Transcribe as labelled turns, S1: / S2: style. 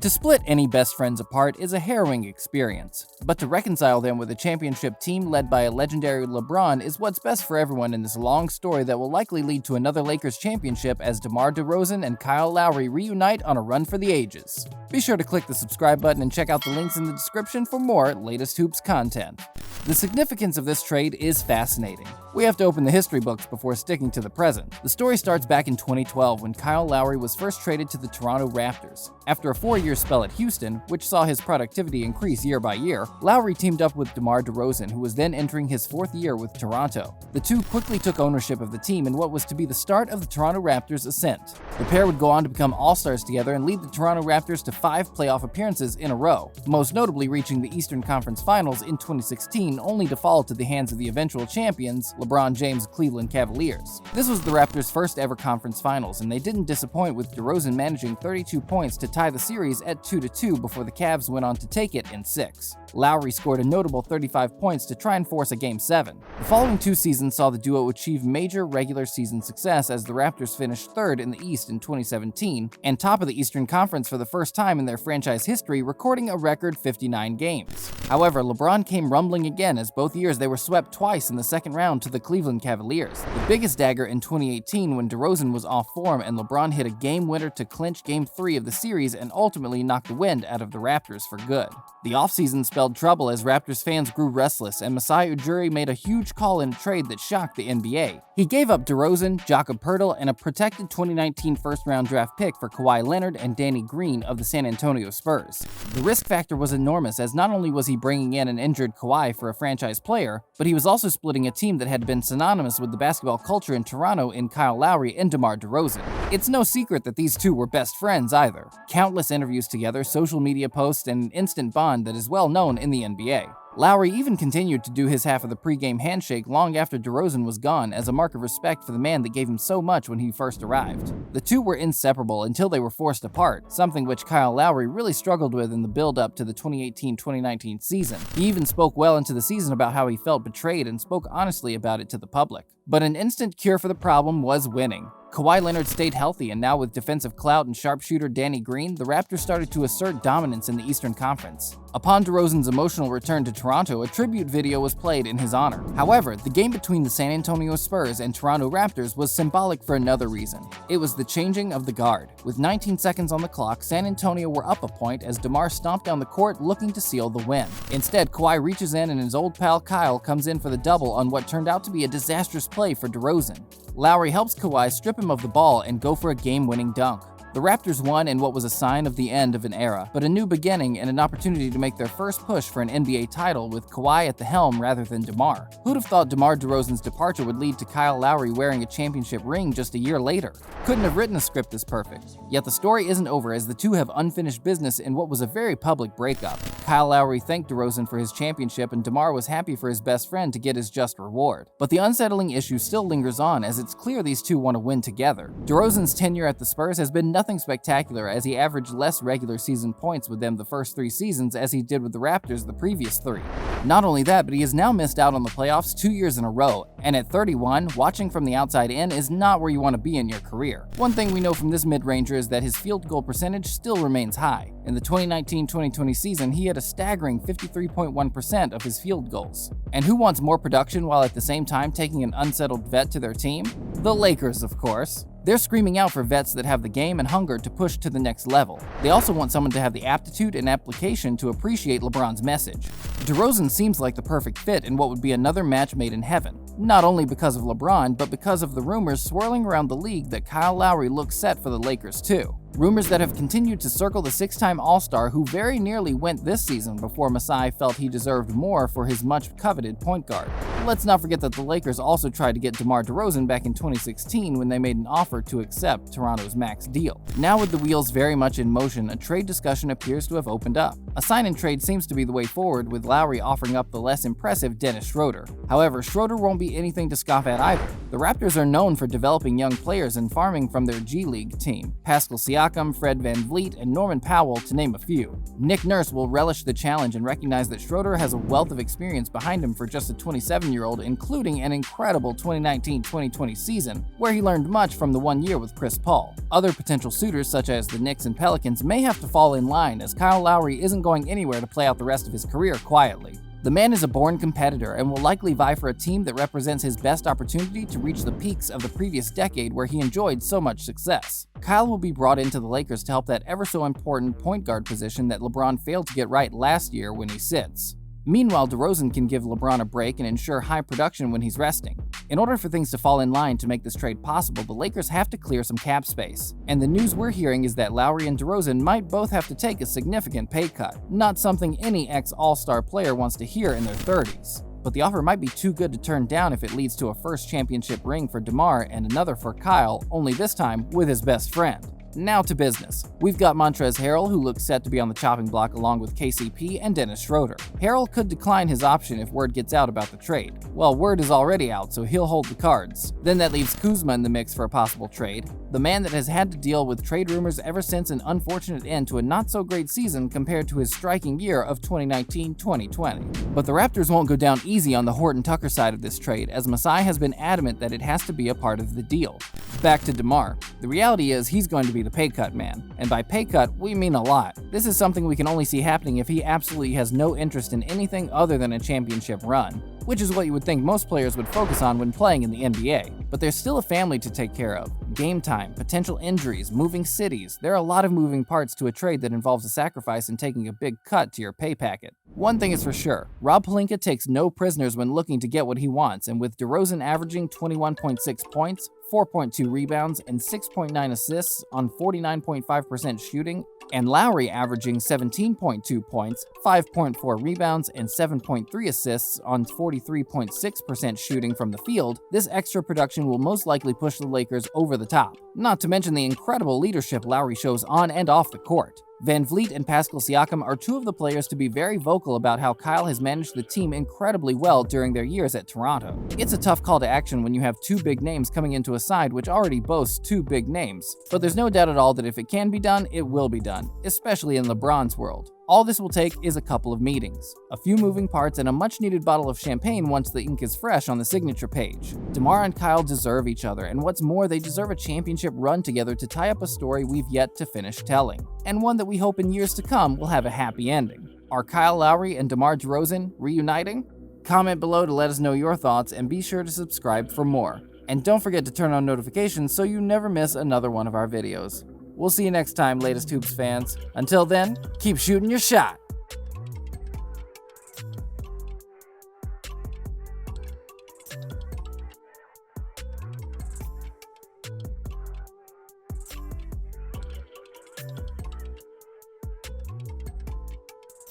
S1: To split any best friends apart is a harrowing experience, but to reconcile them with a championship team led by a legendary LeBron is what's best for everyone in this long story that will likely lead to another Lakers championship as DeMar DeRozan and Kyle Lowry reunite on a run for the ages. Be sure to click the subscribe button and check out the links in the description for more latest Hoops content. The significance of this trade is fascinating. We have to open the history books before sticking to the present. The story starts back in 2012 when Kyle Lowry was first traded to the Toronto Raptors. After a 4-year spell at Houston, which saw his productivity increase year by year, Lowry teamed up with DeMar DeRozan, who was then entering his 4th year with Toronto. The two quickly took ownership of the team in what was to be the start of the Toronto Raptors' ascent. The pair would go on to become all-stars together and lead the Toronto Raptors to 5 playoff appearances in a row, most notably reaching the Eastern Conference Finals in 2016, only to fall to the hands of the eventual champions, LeBron James' Cleveland Cavaliers. This was the Raptors' first ever conference finals, and they didn't disappoint, with DeRozan managing 32 points to tie the series at 2-2 before the Cavs went on to take it in 6. Lowry scored a notable 35 points to try and force a Game 7. The following 2 seasons saw the duo achieve major regular season success as the Raptors finished 3rd in the East in 2017 and top of the Eastern Conference for the first time in their franchise history, recording a record 59 games. However, LeBron came rumbling again as both years they were swept twice in the second round to the Cleveland Cavaliers. The biggest dagger in 2018 when DeRozan was off form and LeBron hit a game winner to clinch Game 3 of the series and ultimately knock the wind out of the Raptors for good. The offseason spelled trouble as Raptors fans grew restless, and Masai Ujiri made a huge call in a trade that shocked the NBA. He gave up DeRozan, Jakob Poeltl, and a protected 2019 first-round draft pick for Kawhi Leonard and Danny Green of the San Antonio Spurs. The risk factor was enormous, as not only was he bringing in an injured Kawhi for a franchise player, but he was also splitting a team that had been synonymous with the basketball culture in Toronto in Kyle Lowry and DeMar DeRozan. It's no secret that these two were best friends either. Countless interviews together, social media posts, and an instant bond that is well known in the NBA. Lowry even continued to do his half of the pregame handshake long after DeRozan was gone as a mark of respect for the man that gave him so much when he first arrived. The two were inseparable until they were forced apart, something which Kyle Lowry really struggled with in the build-up to the 2018-2019 season. He even spoke well into the season about how he felt betrayed and spoke honestly about it to the public. But an instant cure for the problem was winning. Kawhi Leonard stayed healthy, and now with defensive clout and sharpshooter Danny Green, the Raptors started to assert dominance in the Eastern Conference. Upon DeRozan's emotional return to Toronto, a tribute video was played in his honor. However, the game between the San Antonio Spurs and Toronto Raptors was symbolic for another reason. It was the changing of the guard. With 19 seconds on the clock, San Antonio were up a point as DeMar stomped down the court looking to seal the win. Instead, Kawhi reaches in and his old pal Kyle comes in for the double on what turned out to be a disastrous play for DeRozan. Lowry helps Kawhi strip him of the ball and go for a game-winning dunk. The Raptors won in what was a sign of the end of an era, but a new beginning and an opportunity to make their first push for an NBA title with Kawhi at the helm rather than DeMar. Who'd have thought DeMar DeRozan's departure would lead to Kyle Lowry wearing a championship ring just a year later? Couldn't have written a script this perfect. Yet the story isn't over, as the two have unfinished business in what was a very public breakup. Kyle Lowry thanked DeRozan for his championship, and DeMar was happy for his best friend to get his just reward. But the unsettling issue still lingers on, as it's clear these two want to win together. DeRozan's tenure at the Spurs has been nothing spectacular, as he averaged less regular season points with them the first 3 seasons as he did with the Raptors the previous 3. Not only that, but he has now missed out on the playoffs 2 years in a row, and at 31, watching from the outside in is not where you want to be in your career. One thing we know from this mid-ranger is that his field goal percentage still remains high. In the 2019-2020 season, he had a staggering 53.1% of his field goals. And who wants more production while at the same time taking an unsettled vet to their team? The Lakers, of course. They're screaming out for vets that have the game and hunger to push to the next level. They also want someone to have the aptitude and application to appreciate LeBron's message. DeRozan seems like the perfect fit in what would be another match made in heaven, not only because of LeBron, but because of the rumors swirling around the league that Kyle Lowry looks set for the Lakers too. Rumors that have continued to circle the 6-time All-Star who very nearly went this season before Masai felt he deserved more for his much-coveted point guard. Let's not forget that the Lakers also tried to get DeMar DeRozan back in 2016 when they made an offer to accept Toronto's max deal. Now with the wheels very much in motion, a trade discussion appears to have opened up. A sign-and-trade seems to be the way forward, with Lowry offering up the less impressive Dennis Schroeder. However, Schroeder won't be anything to scoff at either. The Raptors are known for developing young players and farming from their G League team. Pascal Siakam, Fred VanVleet, and Norman Powell, to name a few. Nick Nurse will relish the challenge and recognize that Schroeder has a wealth of experience behind him for just a 27-year-old, including an incredible 2019-2020 season, where he learned much from the 1 year with Chris Paul. Other potential suitors, such as the Knicks and Pelicans, may have to fall in line, as Kyle Lowry isn't going anywhere to play out the rest of his career quietly. The man is a born competitor and will likely vie for a team that represents his best opportunity to reach the peaks of the previous decade where he enjoyed so much success. Kyle will be brought into the Lakers to help that ever so important point guard position that LeBron failed to get right last year when he sits. Meanwhile, DeRozan can give LeBron a break and ensure high production when he's resting. In order for things to fall in line to make this trade possible, the Lakers have to clear some cap space. And the news we're hearing is that Lowry and DeRozan might both have to take a significant pay cut, not something any ex-All-Star player wants to hear in their 30s. But the offer might be too good to turn down if it leads to a first championship ring for DeMar and another for Kyle, only this time with his best friend. Now to business. We've got Montrezl Harrell, who looks set to be on the chopping block along with KCP and Dennis Schroeder. Harrell could decline his option if word gets out about the trade. Well, word is already out, so he'll hold the cards. Then that leaves Kuzma in the mix for a possible trade, the man that has had to deal with trade rumors ever since an unfortunate end to a not-so-great season compared to his striking year of 2019-2020. But the Raptors won't go down easy on the Horton Tucker side of this trade, as Masai has been adamant that it has to be a part of the deal. Back to DeMar. The reality is he's going to be the pay cut man, and by pay cut, we mean a lot. This is something we can only see happening if he absolutely has no interest in anything other than a championship run, which is what you would think most players would focus on when playing in the NBA. But there's still a family to take care of. Game time, potential injuries, moving cities. There are a lot of moving parts to a trade that involves a sacrifice and taking a big cut to your pay packet. One thing is for sure, Rob Pelinka takes no prisoners when looking to get what he wants, and with DeRozan averaging 21.6 points, 4.2 rebounds, and 6.9 assists on 49.5% shooting, and Lowry averaging 17.2 points, 5.4 rebounds, and 7.3 assists on 43.6% shooting from the field, this extra production will most likely push the Lakers over the top. Not to mention the incredible leadership Lowry shows on and off the court. VanVleet and Pascal Siakam are two of the players to be very vocal about how Kyle has managed the team incredibly well during their years at Toronto. It's a tough call to action when you have two big names coming into a side which already boasts two big names, but there's no doubt at all that if it can be done, it will be done, especially in LeBron's world. All this will take is a couple of meetings, a few moving parts, and a much-needed bottle of champagne once the ink is fresh on the signature page. DeMar and Kyle deserve each other, and what's more, they deserve a championship run together to tie up a story we've yet to finish telling, and one that we hope in years to come will have a happy ending. Are Kyle Lowry and DeMar DeRozan reuniting? Comment below to let us know your thoughts, and be sure to subscribe for more. And don't forget to turn on notifications so you never miss another one of our videos. We'll see you next time, latest Hoops fans. Until then, keep shooting your shot.